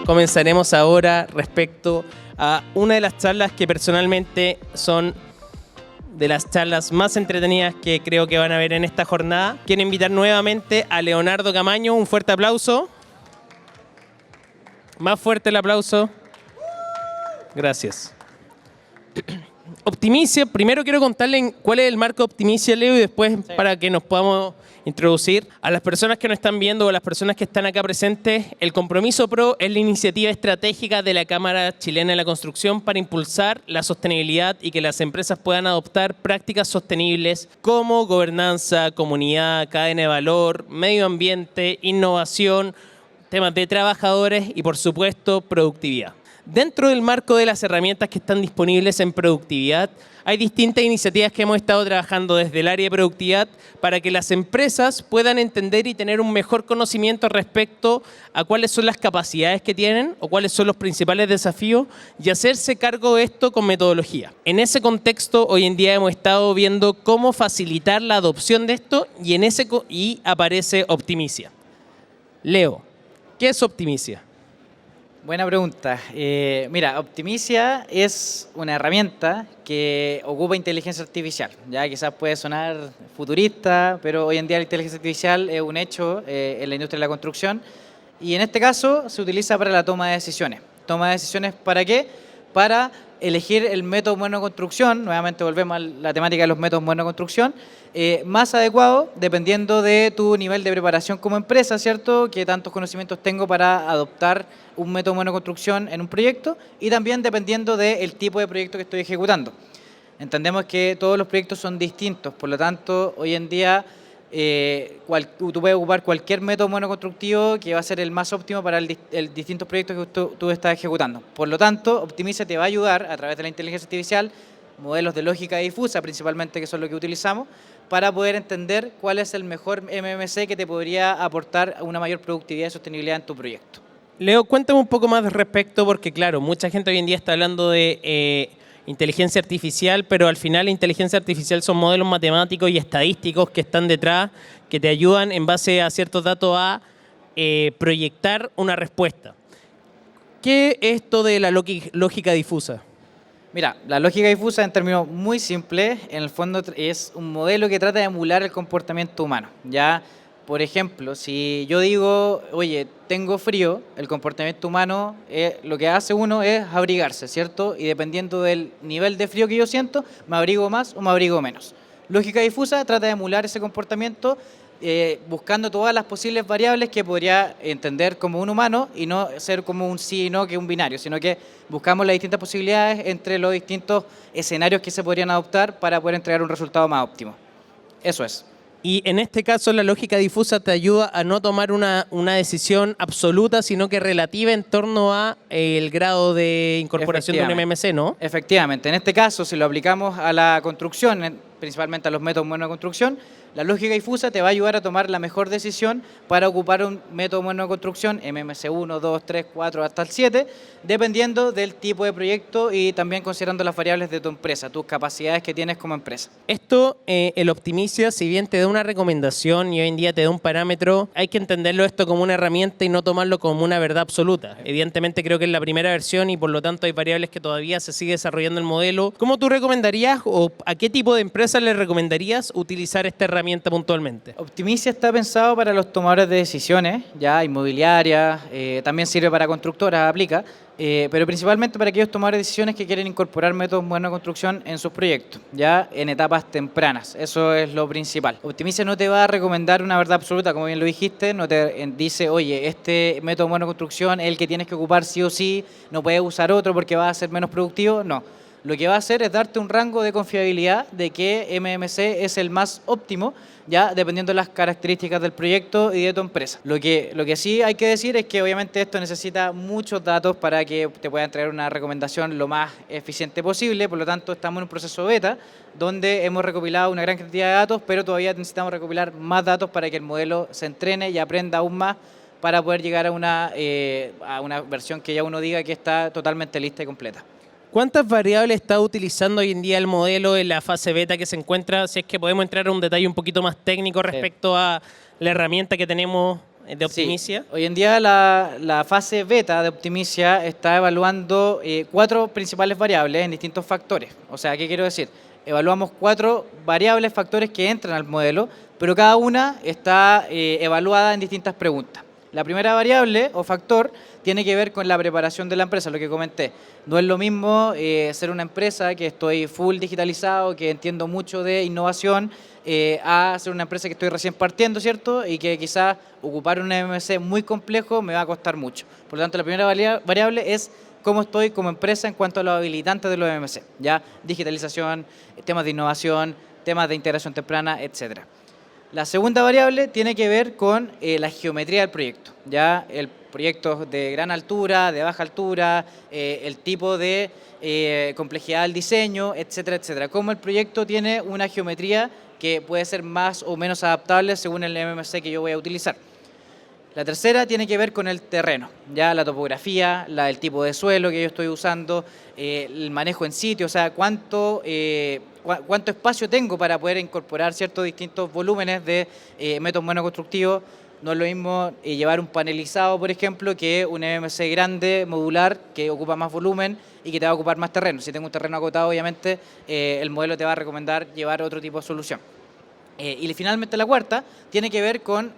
comenzaremos ahora respecto a una de las charlas que personalmente son de las charlas más entretenidas que creo que van a ver en esta jornada. Quiero invitar nuevamente a Leonardo Camaño. Un fuerte aplauso. Más fuerte el aplauso. Gracias. Optimicia, primero quiero contarle cuál es el marco de Optimicia, Leo, y después para que nos podamos introducir a las personas que nos están viendo o a las personas que están acá presentes. El Compromiso PRO es la iniciativa estratégica de la Cámara Chilena de la Construcción para impulsar la sostenibilidad y que las empresas puedan adoptar prácticas sostenibles como gobernanza, comunidad, cadena de valor, medio ambiente, innovación, temas de trabajadores y, por supuesto, productividad. Dentro del marco de las herramientas que están disponibles en productividad, hay distintas iniciativas que hemos estado trabajando desde el área de productividad para que las empresas puedan entender y tener un mejor conocimiento respecto a cuáles son las capacidades que tienen o cuáles son los principales desafíos y hacerse cargo de esto con metodología. En ese contexto, hoy en día hemos estado viendo cómo facilitar la adopción de esto y aparece Optimicia. Leo, ¿qué es Optimicia? Buena pregunta. Mira, Optimicia es una herramienta que ocupa inteligencia artificial. Ya quizás puede sonar futurista, pero hoy en día la inteligencia artificial es un hecho en la industria de la construcción y en este caso se utiliza para la toma de decisiones. ¿Toma de decisiones para qué? Para elegir el método moderno de construcción, nuevamente volvemos a la temática de los métodos modernos de construcción, más adecuado dependiendo de tu nivel de preparación como empresa, ¿cierto? Qué tantos conocimientos tengo para adoptar un método moderno de construcción en un proyecto y también dependiendo del tipo de proyecto que estoy ejecutando. Entendemos que todos los proyectos son distintos, por lo tanto, hoy en día tú puedes ocupar cualquier método moderno constructivo que va a ser el más óptimo para el distintos proyectos que tú estás ejecutando. Por lo tanto, Optimicia te va a ayudar a través de la inteligencia artificial, modelos de lógica difusa principalmente, que son los que utilizamos, para poder entender cuál es el mejor MMC que te podría aportar una mayor productividad y sostenibilidad en tu proyecto. Leo, cuéntame un poco más de respecto, porque claro, mucha gente hoy en día está hablando de inteligencia artificial, pero al final la inteligencia artificial son modelos matemáticos y estadísticos que están detrás, que te ayudan en base a ciertos datos a proyectar una respuesta. ¿Qué es esto de la lógica difusa? Mira, la lógica difusa en términos muy simples, en el fondo es un modelo que trata de emular el comportamiento humano. Ya, por ejemplo, si yo digo, oye, tengo frío, el comportamiento humano, lo que hace uno es abrigarse, ¿cierto? Y dependiendo del nivel de frío que yo siento, me abrigo más o me abrigo menos. Lógica difusa trata de emular ese comportamiento buscando todas las posibles variables que podría entender como un humano y no ser como un sí y no, que un binario, sino que buscamos las distintas posibilidades entre los distintos escenarios que se podrían adoptar para poder entregar un resultado más óptimo. Eso es. Y en este caso la lógica difusa te ayuda a no tomar una decisión absoluta, sino que relativa en torno a el grado de incorporación de un MMC, ¿no? Efectivamente. En este caso, si lo aplicamos a la construcción, principalmente a los métodos modernos de construcción, la lógica difusa te va a ayudar a tomar la mejor decisión para ocupar un método moderno de construcción, MMC 1, 2, 3, 4, hasta el 7, dependiendo del tipo de proyecto y también considerando las variables de tu empresa, tus capacidades que tienes como empresa. Esto, el Optimicia, si bien te da una recomendación y hoy en día te da un parámetro, hay que entenderlo esto como una herramienta y no tomarlo como una verdad absoluta. Evidentemente creo que es la primera versión y por lo tanto hay variables que todavía se sigue desarrollando el modelo. ¿Cómo tú recomendarías o a qué tipo de empresa le recomendarías utilizar esta herramienta puntualmente? Optimicia está pensado para los tomadores de decisiones, ya inmobiliarias, también sirve para constructoras, aplica, pero principalmente para aquellos tomadores de decisiones que quieren incorporar métodos modernos de construcción en sus proyectos, ya en etapas tempranas. Eso es lo principal. Optimicia no te va a recomendar una verdad absoluta, como bien lo dijiste, no te dice, oye, este método moderno de construcción es el que tienes que ocupar sí o sí, no puedes usar otro porque va a ser menos productivo, no. Lo que va a hacer es darte un rango de confiabilidad de que MMC es el más óptimo, ya dependiendo de las características del proyecto y de tu empresa. Lo que sí hay que decir es que obviamente esto necesita muchos datos para que te puedan traer una recomendación lo más eficiente posible, por lo tanto estamos en un proceso beta donde hemos recopilado una gran cantidad de datos, pero todavía necesitamos recopilar más datos para que el modelo se entrene y aprenda aún más para poder llegar a una versión que ya uno diga que está totalmente lista y completa. ¿Cuántas variables está utilizando hoy en día el modelo en la fase beta que se encuentra? Si es que podemos entrar a un detalle un poquito más técnico respecto a la herramienta que tenemos de Optimicia? Sí, hoy en día la fase beta de Optimicia está evaluando 4 principales variables en distintos factores. O sea, ¿qué quiero decir? Evaluamos 4 variables, factores que entran al modelo, pero cada una está evaluada en distintas preguntas. La primera variable o factor tiene que ver con la preparación de la empresa, lo que comenté. No es lo mismo ser una empresa que estoy full digitalizado, que entiendo mucho de innovación, a ser una empresa que estoy recién partiendo, ¿cierto? Y que quizás ocupar un MMC muy complejo me va a costar mucho. Por lo tanto, la primera variable es cómo estoy como empresa en cuanto a los habilitantes de los MMC, ¿ya? Digitalización, temas de innovación, temas de integración temprana, etcétera. La segunda variable tiene que ver con la geometría del proyecto, ¿ya? El proyecto de gran altura, de baja altura, el tipo de complejidad del diseño, etcétera, etcétera. Cómo el proyecto tiene una geometría que puede ser más o menos adaptable según el MMC que yo voy a utilizar. La tercera tiene que ver con el terreno, ya la topografía, el tipo de suelo que yo estoy usando, el manejo en sitio, o sea, cuánto espacio tengo para poder incorporar ciertos distintos volúmenes de métodos monoconstructivos. No es lo mismo llevar un panelizado, por ejemplo, que un MMC grande, modular, que ocupa más volumen y que te va a ocupar más terreno. Si tengo un terreno acotado, obviamente, el modelo te va a recomendar llevar otro tipo de solución. Y finalmente la cuarta tiene que ver con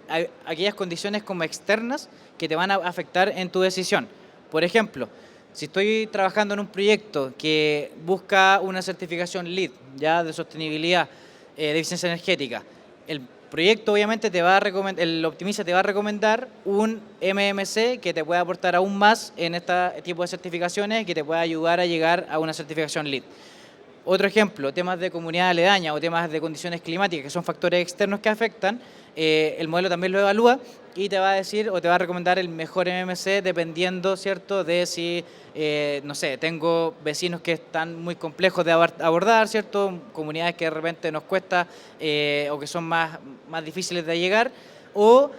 aquellas condiciones como externas que te van a afectar en tu decisión. Por ejemplo, si estoy trabajando en un proyecto que busca una certificación LEED, ya de sostenibilidad, de eficiencia energética, el proyecto obviamente el Optimicia te va a recomendar un MMC que te pueda aportar aún más en este tipo de certificaciones, que te pueda ayudar a llegar a una certificación LEED. Otro ejemplo, temas de comunidad aledaña o temas de condiciones climáticas, que son factores externos que afectan, el modelo también lo evalúa y te va a decir o te va a recomendar el mejor MMC dependiendo, ¿cierto?, de si, no sé, tengo vecinos que están muy complejos de abordar, ¿cierto?, comunidades que de repente nos cuesta o que son más difíciles de llegar, o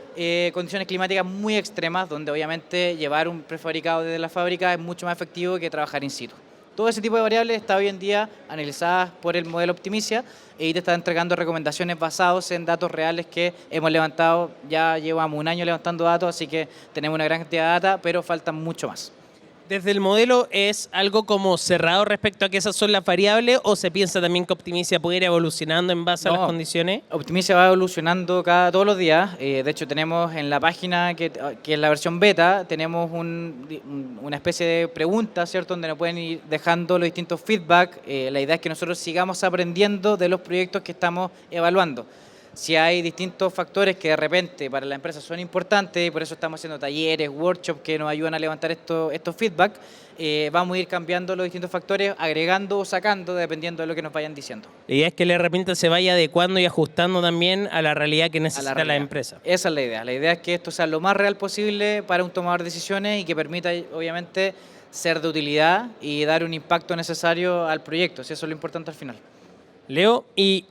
condiciones climáticas muy extremas donde obviamente llevar un prefabricado desde la fábrica es mucho más efectivo que trabajar in situ. Todo ese tipo de variables está hoy en día analizadas por el modelo Optimicia y te está entregando recomendaciones basadas en datos reales que hemos levantado. Ya llevamos un año levantando datos, así que tenemos una gran cantidad de data, pero faltan mucho más. ¿Desde el modelo es algo como cerrado respecto a que esas son las variables o se piensa también que Optimicia puede ir evolucionando en base a las condiciones? Optimicia va evolucionando todos los días. De hecho, tenemos en la página, que es la versión beta, tenemos una especie de preguntas, ¿cierto?, donde nos pueden ir dejando los distintos feedback. La idea es que nosotros sigamos aprendiendo de los proyectos que estamos evaluando. Si hay distintos factores que de repente para la empresa son importantes, y por eso estamos haciendo talleres, workshops que nos ayudan a levantar estos feedback, vamos a ir cambiando los distintos factores, agregando o sacando, dependiendo de lo que nos vayan diciendo. La idea es que la herramienta se vaya adecuando y ajustando también a la realidad que necesita la empresa. Esa es la idea. La idea es que esto sea lo más real posible para un tomador de decisiones y que permita, obviamente, ser de utilidad y dar un impacto necesario al proyecto. Si eso es lo importante al final. Leo, y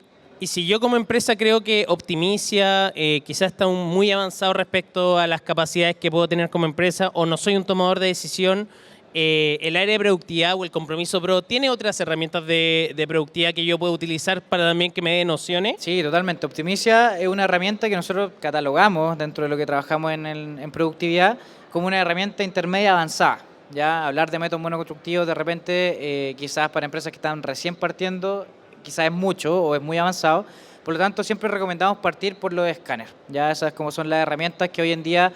si yo como empresa creo que Optimicia quizás está muy avanzado respecto a las capacidades que puedo tener como empresa o no soy un tomador de decisión, el área de productividad o el compromiso pro, ¿tiene otras herramientas de productividad que yo puedo utilizar para también que me dé nociones? Sí, totalmente. Optimicia es una herramienta que nosotros catalogamos dentro de lo que trabajamos en productividad como una herramienta intermedia avanzada. Ya hablar de métodos monoconstructivos de repente, quizás para empresas que están recién partiendo, quizás es mucho o es muy avanzado. Por lo tanto, siempre recomendamos partir por los escáneres. Ya esas como son las herramientas que hoy en día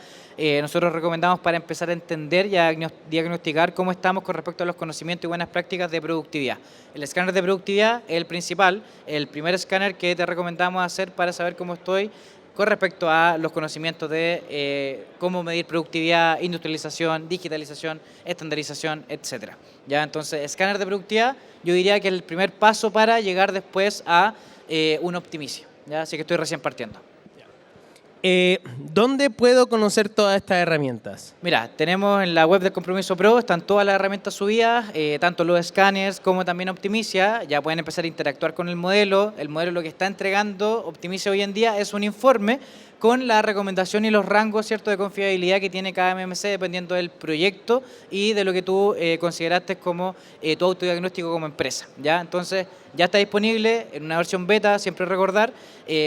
nosotros recomendamos para empezar a entender y a diagnosticar cómo estamos con respecto a los conocimientos y buenas prácticas de productividad. El escáner de productividad es el principal, el primer escáner que te recomendamos hacer para saber cómo estoy con respecto a los conocimientos de cómo medir productividad, industrialización, digitalización, estandarización, etc. Ya, entonces, escáner de productividad, yo diría que es el primer paso para llegar después a un Optimicia, ¿ya? Así que estoy recién partiendo. ¿Dónde puedo conocer todas estas herramientas? Mira, tenemos en la web del Compromiso Pro, están todas las herramientas subidas, tanto los escáneres como también Optimicia. Ya pueden empezar a interactuar con el modelo. El modelo lo que está entregando Optimicia hoy en día es un informe con la recomendación y los rangos, ¿cierto?, de confiabilidad que tiene cada MMC dependiendo del proyecto y de lo que tú consideraste como tu autodiagnóstico como empresa, ¿ya? Entonces, ya está disponible en una versión beta, siempre recordar,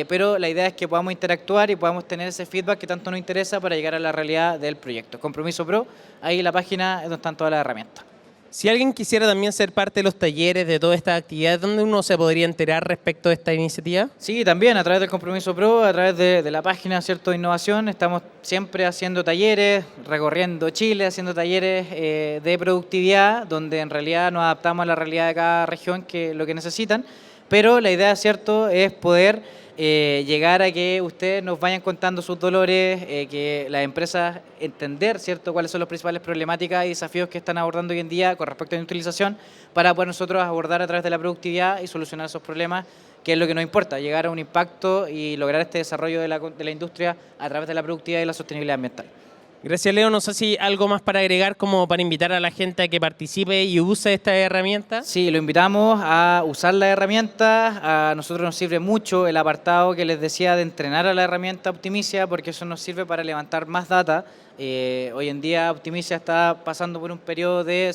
pero la idea es que podamos interactuar y podamos tener ese feedback que tanto nos interesa para llegar a la realidad del proyecto. Compromiso Pro, ahí la página es donde están todas las herramientas. Si alguien quisiera también ser parte de los talleres, de todas estas actividades, ¿dónde uno se podría enterar respecto de esta iniciativa? Sí, también a través del Compromiso Pro, a través de la página, ¿cierto?, de innovación, estamos siempre haciendo talleres, recorriendo Chile, haciendo talleres de productividad, donde en realidad nos adaptamos a la realidad de cada región, que lo que necesitan, pero la idea, ¿cierto?, es poder llegar a que ustedes nos vayan contando sus dolores, que las empresas entender, ¿cierto?, cuáles son las principales problemáticas y desafíos que están abordando hoy en día con respecto a la utilización, para poder nosotros abordar a través de la productividad y solucionar esos problemas, que es lo que nos importa, llegar a un impacto y lograr este desarrollo de la industria a través de la productividad y la sostenibilidad ambiental. Gracias, Leo. No sé si algo más para agregar, como para invitar a la gente a que participe y use esta herramienta. Sí, lo invitamos a usar la herramienta. A nosotros nos sirve mucho el apartado que les decía de entrenar a la herramienta Optimicia, porque eso nos sirve para levantar más data. Hoy en día Optimicia está pasando por un periodo de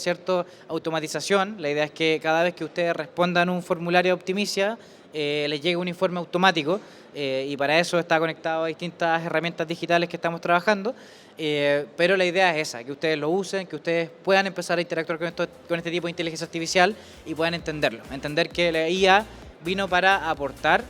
automatización. La idea es que cada vez que ustedes respondan un formulario de Optimicia, les llegue un informe automático, y para eso está conectado a distintas herramientas digitales que estamos trabajando. Pero la idea es esa, que ustedes lo usen, que ustedes puedan empezar a interactuar con este tipo de inteligencia artificial y puedan entenderlo. Entender que la IA vino para aportar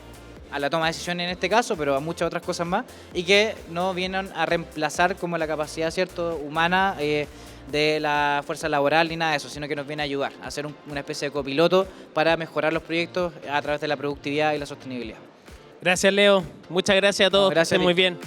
a la toma de decisiones en este caso, pero a muchas otras cosas más, y que no vienen a reemplazar como la capacidad, ¿cierto?, humana de la fuerza laboral ni nada de eso, sino que nos viene a ayudar a hacer una especie de copiloto para mejorar los proyectos a través de la productividad y la sostenibilidad. Gracias, Leo. Muchas gracias a todos. Gracias, que estén muy bien.